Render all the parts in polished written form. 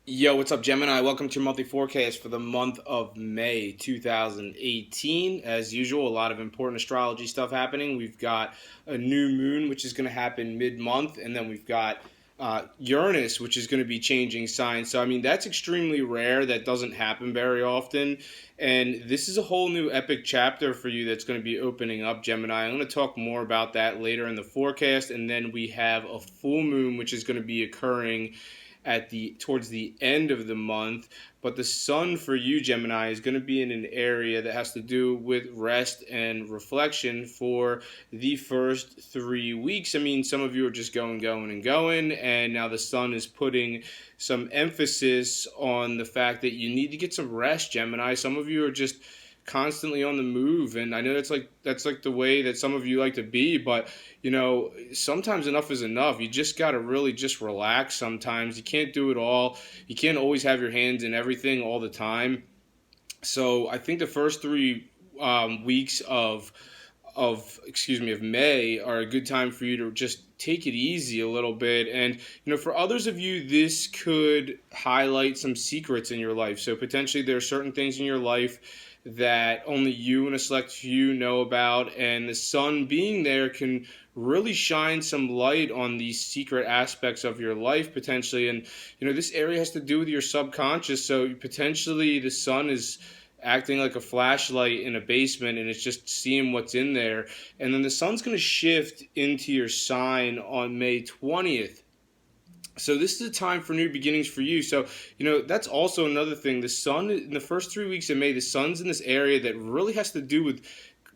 Yo, what's up, Gemini? Welcome to your monthly forecast for the month of May 2018. As usual, a lot of important astrology stuff happening. We've got a new moon, which is going to happen mid-month, and then we've got Uranus, which is going to be changing signs. So, I mean, that's extremely rare. That doesn't happen very often. And this is a whole new epic chapter for you that's going to be opening up, Gemini. I'm going to talk more about that later in the forecast. And then we have a full moon, which is going to be occurring at the towards the end of the month. But the sun for you, Gemini, is going to be in an area that has to do with rest and reflection for the first 3 weeks. I mean, some of you are just going, and now the sun is putting some emphasis on the fact that you need to get some rest, Gemini. Some of you are just constantly on the move, and I know that's like the way that some of you like to be, but sometimes enough is enough. You just got to really just relax. Sometimes you can't do it all. You can't always have your hands in everything all the time. So I think the first 3 weeks of May are a good time for you to just take it easy a little bit. And for others of you, this could highlight some secrets in your life. So potentially there are certain things in your life that only you and a select few know about, and the sun being there can really shine some light on these secret aspects of your life potentially. And this area has to do with your subconscious, so potentially the sun is acting like a flashlight in a basement, and it's just seeing what's in there. And then the sun's going to shift into your sign on May 20th. So this is a time for new beginnings for you. So, that's also another thing. The sun, in the first 3 weeks of May, the sun's in this area that really has to do with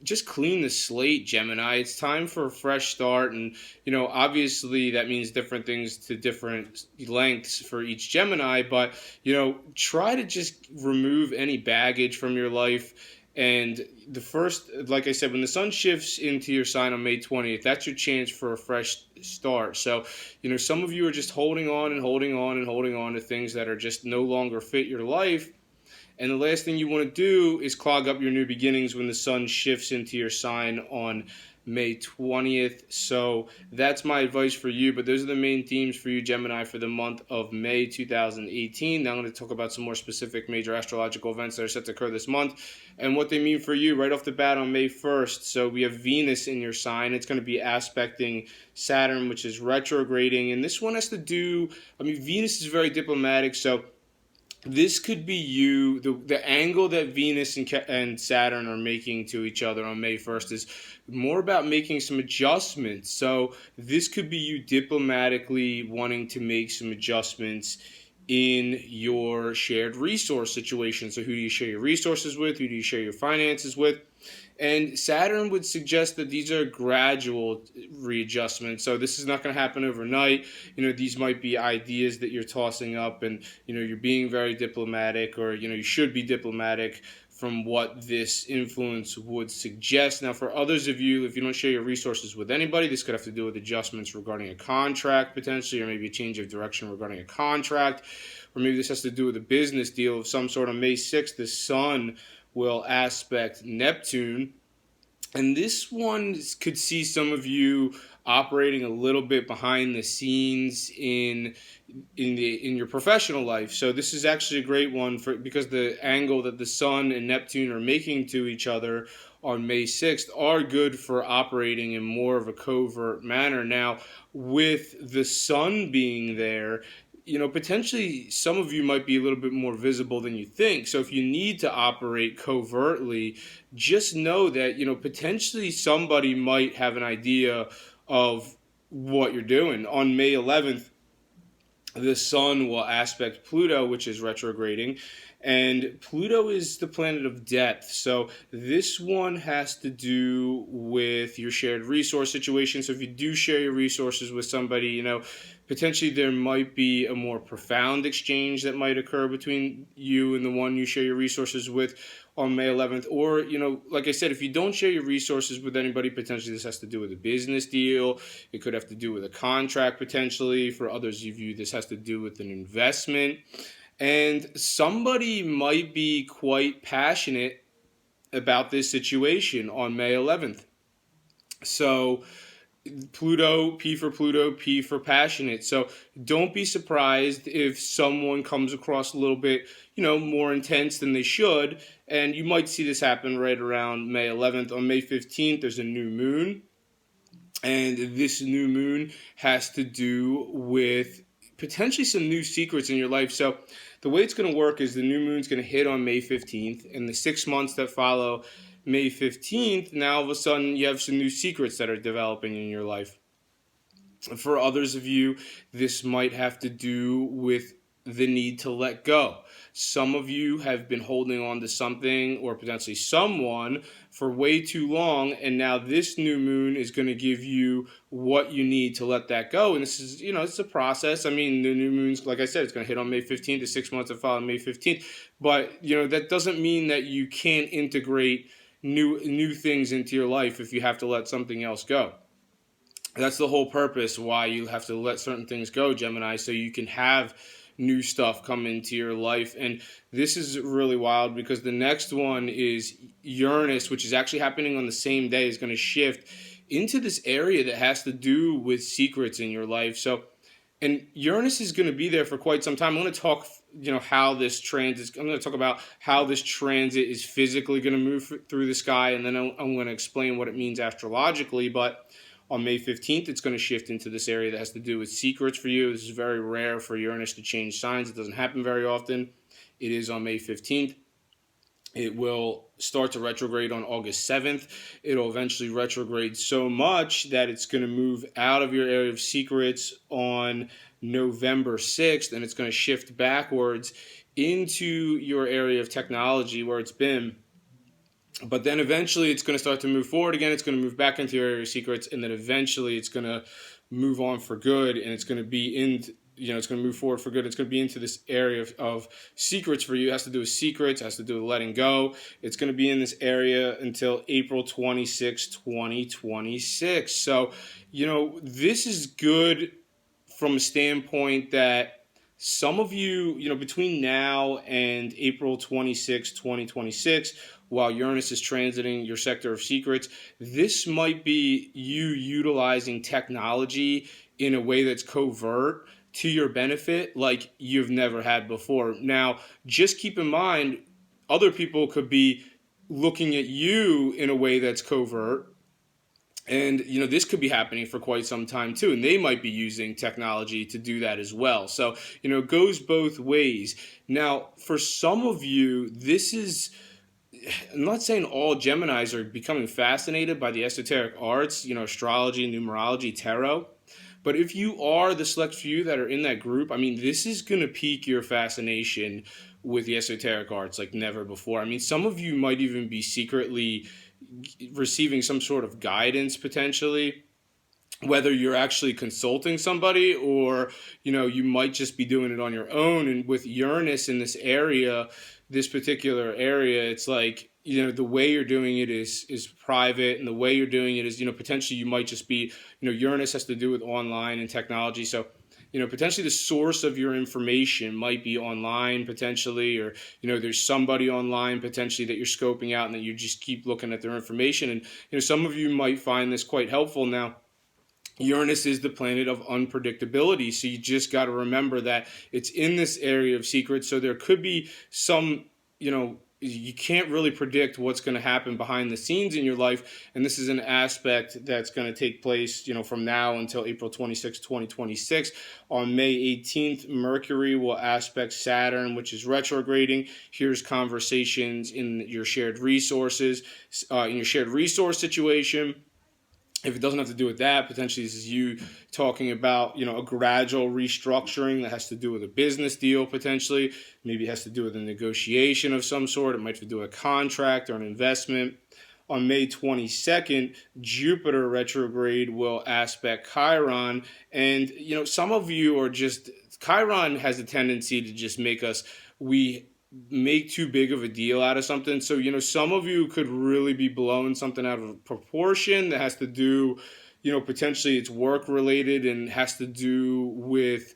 just clean the slate, Gemini. It's time for a fresh start. And, obviously that means different things to different lengths for each Gemini. But, try to just remove any baggage from your life. And the first, like I said, when the sun shifts into your sign on May 20th, that's your chance for a fresh start. So, some of you are just holding on and holding on and holding on to things that are just no longer fit your life. And the last thing you want to do is clog up your new beginnings when the sun shifts into your sign on May 20th. So that's my advice for you. But those are the main themes for you, Gemini, for the month of May 2018. Now I'm going to talk about some more specific major astrological events that are set to occur this month and what they mean for you right off the bat on May 1st. So we have Venus in your sign. It's going to be aspecting Saturn, which is retrograding. And this one has to do, Venus is very diplomatic. So this could be you. The angle that Venus and Saturn are making to each other on May 1st is more about making some adjustments. So this could be you diplomatically wanting to make some adjustments in your shared resource situation. So who do you share your resources with? Who do you share your finances with? And Saturn would suggest that these are gradual readjustments. So this is not going to happen overnight. These might be ideas that you're tossing up, and you're being very diplomatic, or you should be diplomatic from what this influence would suggest. Now, for others of you, if you don't share your resources with anybody, this could have to do with adjustments regarding a contract potentially, or maybe a change of direction regarding a contract, or maybe this has to do with a business deal of some sort. On May 6th, the sun will aspect Neptune. And this one could see some of you operating a little bit behind the scenes in your professional life. So this is actually a great one because the angle that the sun and Neptune are making to each other on May 6th are good for operating in more of a covert manner. Now, with the sun being there, potentially some of you might be a little bit more visible than you think. So if you need to operate covertly, just know that, potentially somebody might have an idea of what you're doing. On May 11th, the sun will aspect Pluto, which is retrograding, and Pluto is the planet of depth. So this one has to do with your shared resource situation. So if you do share your resources with somebody, potentially there might be a more profound exchange that might occur between you and the one you share your resources with on May 11th. Or, like I said, if you don't share your resources with anybody, potentially this has to do with a business deal. It could have to do with a contract potentially. For others of you, this has to do with an investment. And somebody might be quite passionate about this situation on May 11th. So Pluto, P for passionate. So don't be surprised if someone comes across a little bit, more intense than they should. And you might see this happen right around May 11th. On May 15th, there's a new moon. And this new moon has to do with potentially some new secrets in your life. So the way it's going to work is the new moon's going to hit on May 15th, and the 6 months that follow May 15th, now all of a sudden you have some new secrets that are developing in your life. For others of you, this might have to do with the need to let go. Some of you have been holding on to something or potentially someone for way too long, and now this new moon is going to give you what you need to let that go. And this is, it's a process. I mean, the new moon's, like I said, it's going to hit on May 15th, the 6 months that follow May 15th. But, that doesn't mean that you can't integrate new things into your life if you have to let something else go. That's the whole purpose why you have to let certain things go, Gemini, so you can have new stuff come into your life. And this is really wild because the next one is Uranus, which is actually happening on the same day, is going to shift into this area that has to do with secrets in your life. So, and Uranus is going to be there for quite some time. I'm going to talk, how this transit. I'm going to talk about how this transit is physically going to move through the sky, and then I'm going to explain what it means astrologically. But on May 15th, it's going to shift into this area that has to do with secrets for you. This is very rare for Uranus to change signs. It doesn't happen very often. It is on May 15th. It will start to retrograde on August 7th. It'll eventually retrograde so much that it's going to move out of your area of secrets on November 6th, and it's going to shift backwards into your area of technology where it's been. But then eventually it's going to start to move forward again. It's going to move back into your area of secrets, and then eventually it's going to move on for good, and it's going to be in, it's going to move forward for good. It's going to be into this area of secrets for you. It has to do with secrets, it has to do with letting go. It's going to be in this area until April 26, 2026. So, this is good from a standpoint that some of you, between now and April 26, 2026, while Uranus is transiting your sector of secrets, this might be you utilizing technology in a way that's covert to your benefit like you've never had before. Now, just keep in mind, other people could be looking at you in a way that's covert. And, this could be happening for quite some time too. And they might be using technology to do that as well. So, it goes both ways. Now, for some of you, I'm not saying all Geminis are becoming fascinated by the esoteric arts, astrology, numerology, tarot. But if you are the select few that are in that group, I mean, this is going to pique your fascination with the esoteric arts like never before. I mean, some of you might even be secretly receiving some sort of guidance potentially, whether you're actually consulting somebody or, you might just be doing it on your own. And with Uranus in this particular area, it's like, the way you're doing it is private, and the way you're doing it is, potentially you might just be, Uranus has to do with online and technology. So, potentially the source of your information might be online potentially, or, there's somebody online potentially that you're scoping out and that you just keep looking at their information. And, some of you might find this quite helpful. Now, Uranus is the planet of unpredictability, so you just got to remember that it's in this area of secrets. So there could be some, you can't really predict what's going to happen behind the scenes in your life, and this is an aspect that's going to take place, from now until April 26, 2026. On May 18th, Mercury will aspect Saturn, which is retrograding. Here's conversations in your shared resources, in your shared resource situation. If it doesn't have to do with that, potentially this is you talking about, a gradual restructuring that has to do with a business deal potentially. Maybe it has to do with a negotiation of some sort. It might have to do with a contract or an investment. On May 22nd, Jupiter retrograde will aspect Chiron. And, some of you are just, Chiron has a tendency to just make too big of a deal out of something. So, some of you could really be blowing something out of proportion that has to do, potentially it's work related and has to do with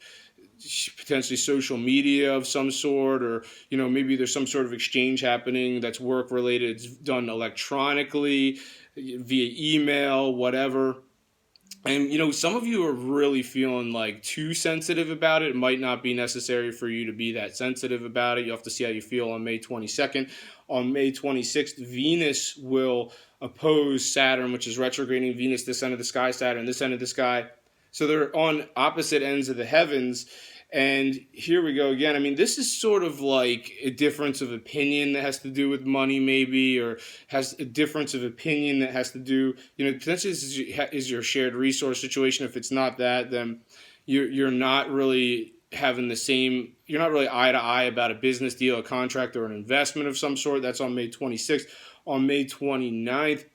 potentially social media of some sort, or, maybe there's some sort of exchange happening that's work related. It's done electronically, via email, whatever. And some of you are really feeling like too sensitive about it. It might not be necessary for you to be that sensitive about it. You have to see how you feel on May 22nd. On May 26th, Venus will oppose Saturn, which is retrograding Venus this end of the sky, Saturn this end of the sky. So they're on opposite ends of the heavens. And here we go again. I mean, this is sort of like a difference of opinion that has to do with money, maybe, or has a difference of opinion that has to do, potentially this is your shared resource situation. If it's not that, then you're not really having the same, you're not really eye to eye about a business deal, a contract, or an investment of some sort. That's on May 26th. On May 29th,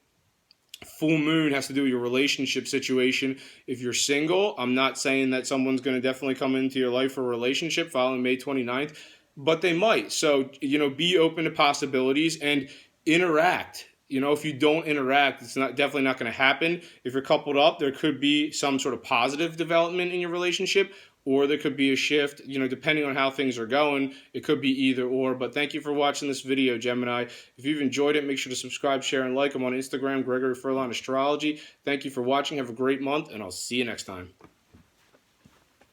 full moon has to do with your relationship situation. If you're single, I'm not saying that someone's going to definitely come into your life for a relationship following May 29th, but they might. So, be open to possibilities and interact. If you don't interact, it's definitely not going to happen. If you're coupled up, there could be some sort of positive development in your relationship, or there could be a shift, depending on how things are going. It could be either or. But thank you for watching this video, Gemini. If you've enjoyed it, make sure to subscribe, share, and like. I'm on Instagram, Gregory Furlan Astrology. Thank you for watching. Have a great month, and I'll see you next time.